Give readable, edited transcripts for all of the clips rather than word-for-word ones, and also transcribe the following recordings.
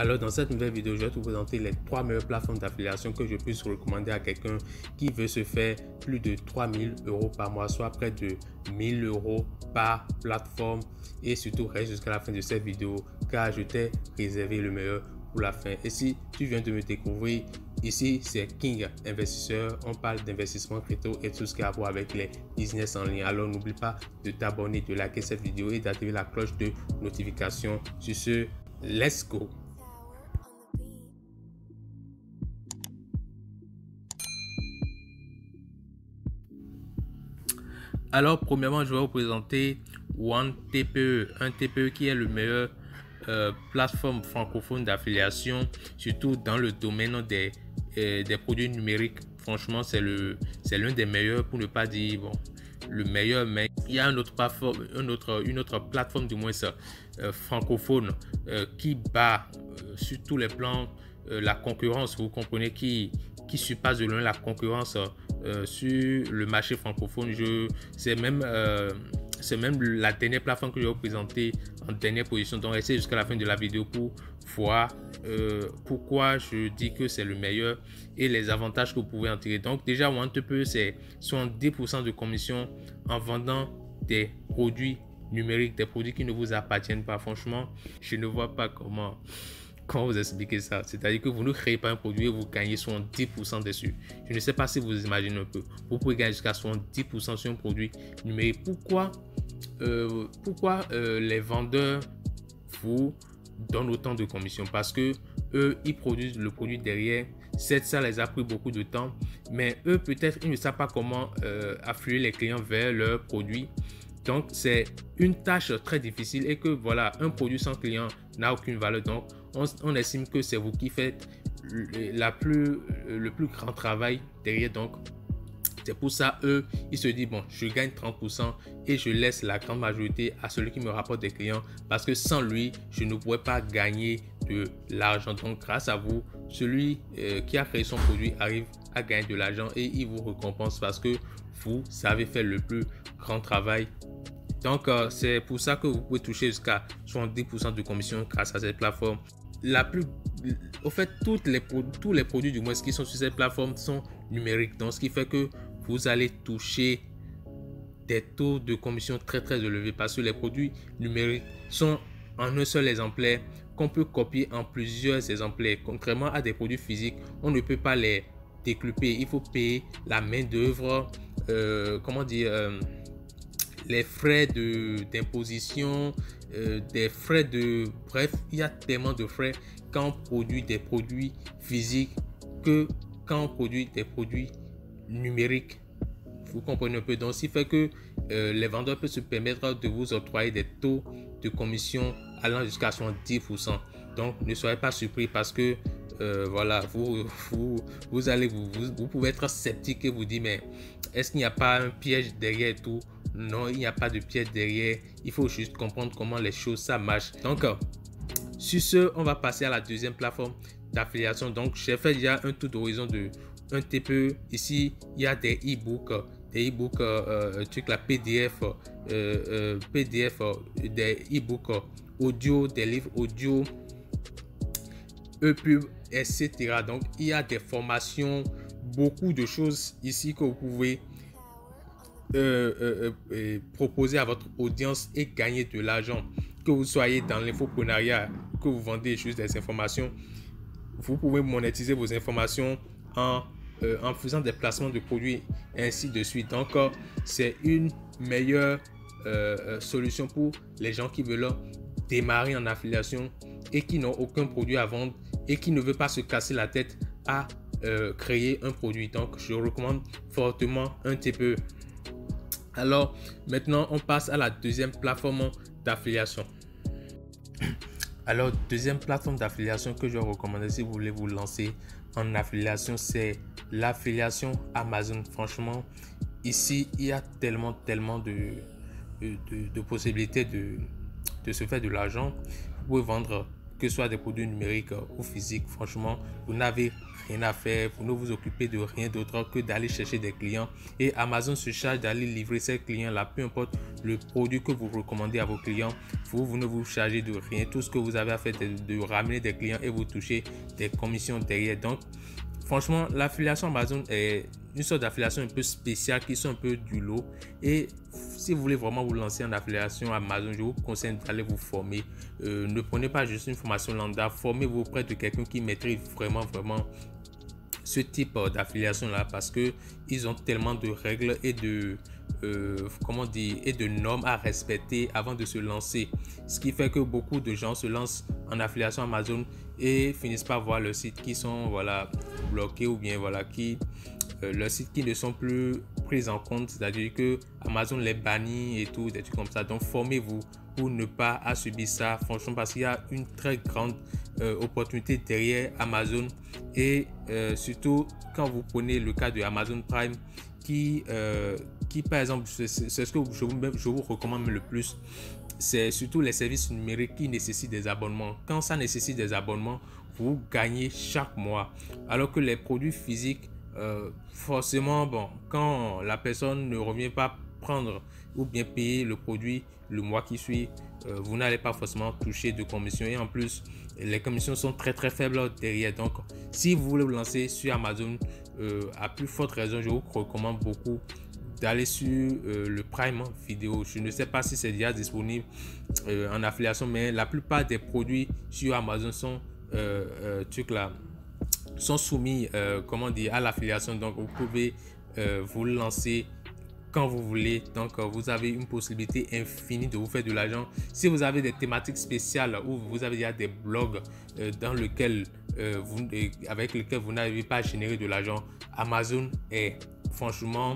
Alors dans cette nouvelle vidéo, je vais te présenter les 3 meilleures plateformes d'affiliation que je puisse recommander à quelqu'un qui veut se faire plus de 3000 € par mois, soit près de 1000 € par plateforme. Et surtout, reste jusqu'à la fin de cette vidéo car je t'ai réservé le meilleur pour la fin. Et si tu viens de me découvrir, ici c'est King Investisseur. On parle d'investissement crypto et tout ce qui a à voir avec les business en ligne. Alors n'oublie pas de t'abonner, de liker cette vidéo et d'activer la cloche de notification. Sur ce, let's go! Alors, premièrement, je vais vous présenter OneTPE, un TPE qui est le meilleur plateforme francophone d'affiliation, surtout dans le domaine des produits numériques. Franchement, c'est l'un des meilleurs, pour ne pas dire bon, le meilleur, mais il y a une autre plateforme du moins francophone qui bat sur tous les plans la concurrence, vous comprenez, qui surpasse de loin la concurrence sur le marché francophone. C'est même la dernière plateforme que je vais vous présenter en dernière position. Donc restez jusqu'à la fin de la vidéo pour voir pourquoi je dis que c'est le meilleur et les avantages que vous pouvez en tirer. Donc déjà, OneTPE, c'est 70% de commission en vendant des produits numériques, des produits qui ne vous appartiennent pas. Franchement, je ne vois pas comment vous expliquer ça. C'est-à-dire que vous ne créez pas un produit et vous gagnez 70% dessus. Je ne sais pas si vous imaginez un peu. Vous pouvez gagner jusqu'à 70% sur un produit numérique. Pourquoi les vendeurs vous donnent autant de commissions? Parce que eux, ils produisent le produit derrière. Certes, ça les a pris beaucoup de temps, mais eux, peut-être, ils ne savent pas comment affluer les clients vers leurs produits. Donc, c'est une tâche très difficile et que voilà, un produit sans client n'a aucune valeur. Donc, on estime que c'est vous qui faites le plus grand travail derrière. Donc, c'est pour ça, eux, ils se disent, bon, je gagne 30% et je laisse la grande majorité à celui qui me rapporte des clients parce que sans lui, je ne pourrais pas gagner de l'argent. Donc, grâce à vous, celui qui a créé son produit arrive à gagner de l'argent et il vous récompense parce que vous savez faire le plus grand travail. Donc, c'est pour ça que vous pouvez toucher jusqu'à 70% de commission grâce à cette plateforme. Au fait, tous les produits du moins qui sont sur cette plateforme sont numériques. Donc, ce qui fait que vous allez toucher des taux de commission très très élevés parce que les produits numériques sont en un seul exemplaire qu'on peut copier en plusieurs exemplaires. Contrairement à des produits physiques, on ne peut pas les découper. Il faut payer la main d'œuvre, les frais d'imposition, des frais bref, il y a tellement de frais quand on produit des produits physiques que quand on produit des produits numériques. Vous comprenez un peu. Donc, ce qui fait que les vendeurs peuvent se permettre de vous octroyer des taux de commission allant jusqu'à 70%. Donc, ne soyez pas surpris parce que voilà, vous pouvez être sceptique et vous dire, mais est-ce qu'il n'y a pas un piège derrière tout? Non, il n'y a pas de piège derrière. Il faut juste comprendre comment les choses ça marche. Donc, sur ce, on va passer à la deuxième plateforme d'affiliation. Donc, j'ai fait déjà un tour d'horizon de un TPE. Ici, il y a des e-books, la PDF, des e-books audio, des livres audio, e-pub, etc. Donc, il y a des formations, beaucoup de choses ici que vous pouvez proposer à votre audience et gagner de l'argent. Que vous soyez dans l'infoprenariat, que vous vendez juste des informations, vous pouvez monétiser vos informations en faisant des placements de produits, ainsi de suite. Donc, c'est une meilleure solution pour les gens qui veulent démarrer en affiliation et qui n'ont aucun produit à vendre et qui ne veulent pas se casser la tête à créer un produit. Donc, je recommande fortement un TPE. Alors, maintenant, on passe à la deuxième plateforme d'affiliation. Alors, deuxième plateforme d'affiliation que je recommande si vous voulez vous lancer en affiliation, c'est l'affiliation Amazon. Franchement, ici, il y a tellement de possibilités de se faire de l'argent. Vous pouvez vendre que ce soit des produits numériques ou physiques. Franchement, vous n'avez rien à faire, vous ne vous occupez de rien d'autre que d'aller chercher des clients et Amazon se charge d'aller livrer ces clients-là, peu importe le produit que vous recommandez à vos clients. Vous ne vous chargez de rien. Tout ce que vous avez à faire, c'est de ramener des clients et vous touchez des commissions derrière. Donc, franchement, l'affiliation Amazon est une sorte d'affiliation un peu spéciale qui sont un peu du lot. Et si vous voulez vraiment vous lancer en affiliation Amazon, je vous conseille d'aller vous former. Ne prenez pas juste une formation lambda, formez-vous auprès de quelqu'un qui maîtrise vraiment ce type d'affiliation là, parce que ils ont tellement de règles et de normes à respecter avant de se lancer, ce qui fait que beaucoup de gens se lancent en affiliation Amazon et finissent par voir leurs sites qui sont bloqués ou bien leurs sites qui ne sont plus pris en compte, c'est-à-dire que Amazon les bannit et tout, des trucs comme ça. Donc formez-vous pour ne pas subir ça, franchement, parce qu'il y a une très grande opportunité derrière Amazon et surtout quand vous prenez le cas de Amazon Prime qui par exemple, c'est ce que je vous recommande le plus, c'est surtout les services numériques qui nécessitent des abonnements. Quand ça nécessite des abonnements, vous gagnez chaque mois, alors que les produits physiques, forcément, quand la personne ne revient pas prendre ou bien payer le produit le mois qui suit, vous n'allez pas forcément toucher de commission et en plus les commissions sont très faibles derrière. Donc si vous voulez vous lancer sur Amazon, à plus forte raison, je vous recommande beaucoup d'aller sur le Prime Video. Je ne sais pas si c'est déjà disponible en affiliation, mais la plupart des produits sur Amazon sont soumis à l'affiliation. Donc vous pouvez vous lancer quand vous voulez. Donc vous avez une possibilité infinie de vous faire de l'argent. Si vous avez des thématiques spéciales ou vous avez déjà des blogs avec lesquels vous n'arrivez pas à générer de l'argent, Amazon est franchement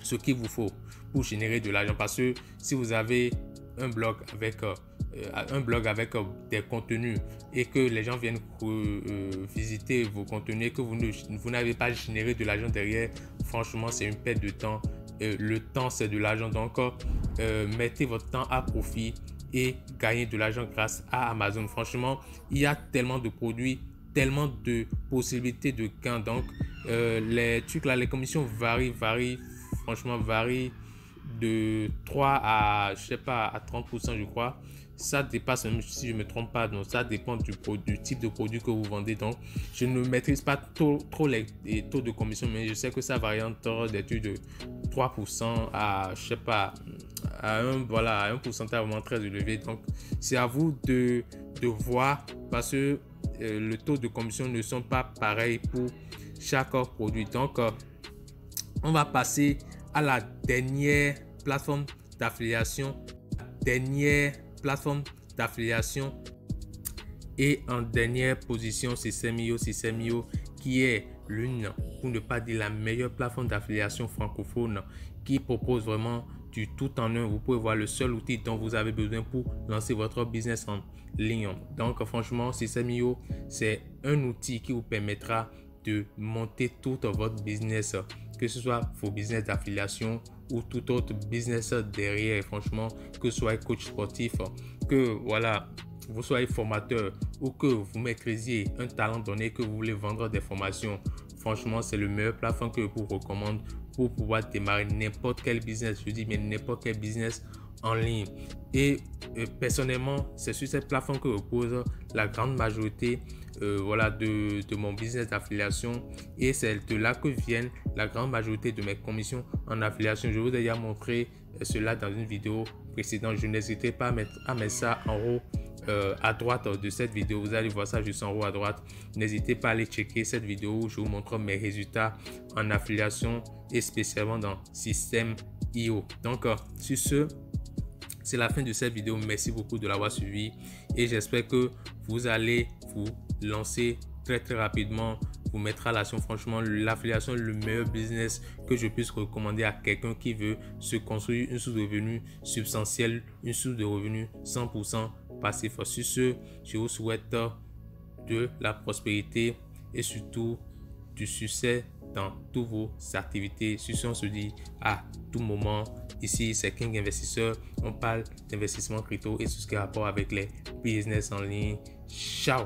ce qu'il vous faut pour générer de l'argent. Parce que si vous avez un blog avec des contenus et que les gens viennent visiter vos contenus et que vous n'avez pas généré de l'argent derrière, franchement c'est une perte de temps. Le temps c'est de l'argent, donc mettez votre temps à profit et gagnez de l'argent grâce à Amazon. Franchement, il y a tellement de produits, tellement de possibilités de gains. Donc les commissions varient de 3 à 30%, je crois. Ça dépasse, si je ne me trompe pas, donc ça dépend du type de produit que vous vendez. Donc je ne maîtrise pas trop les taux de commission, mais je sais que ça varie entre des taux de 3% à un pourcentage vraiment très élevé. Donc c'est à vous de voir, parce que le taux de commission ne sont pas pareils pour chaque produit. Donc on va passer à la dernière plateforme d'affiliation. Et en dernière position, c'est Système.io qui est l'une, pour ne pas dire la meilleure plateforme d'affiliation francophone, qui propose vraiment du tout en un. Vous pouvez voir le seul outil dont vous avez besoin pour lancer votre business en ligne. Donc franchement, Système.io, c'est un outil qui vous permettra de monter tout votre business, que ce soit vos business d'affiliation ou tout autre business derrière. Franchement, que ce soit coach sportif, que vous soyez formateur ou que vous maîtrisiez un talent donné, que vous voulez vendre des formations, franchement c'est le meilleur plateforme que je vous recommande pour pouvoir démarrer n'importe quel business. Je dis mais n'importe quel business en ligne. Et personnellement, c'est sur cette plateforme que repose la grande majorité de mon business d'affiliation, et c'est de là que viennent la grande majorité de mes commissions en affiliation. Je vous ai déjà montré cela dans une vidéo précédente. Je n'hésiterai pas à mettre ça en haut à droite de cette vidéo. Vous allez voir ça juste en haut à droite. N'hésitez pas à aller checker cette vidéo où je vous montre mes résultats en affiliation et spécialement dans Système.io. Donc sur ce, c'est la fin de cette vidéo. Merci beaucoup de l'avoir suivi et j'espère que vous allez vous lancer très rapidement, vous mettre à l'action. Franchement, l'affiliation est le meilleur business que je puisse recommander à quelqu'un qui veut se construire une source de revenus substantielle, une source de revenus 100% passif. Sur ce, je vous souhaite de la prospérité et surtout du succès dans toutes vos activités. Sur ce, on se dit à tout moment. Ici, c'est King Investisseur. On parle d'investissement crypto et tout ce qui a rapport avec les business en ligne. Ciao!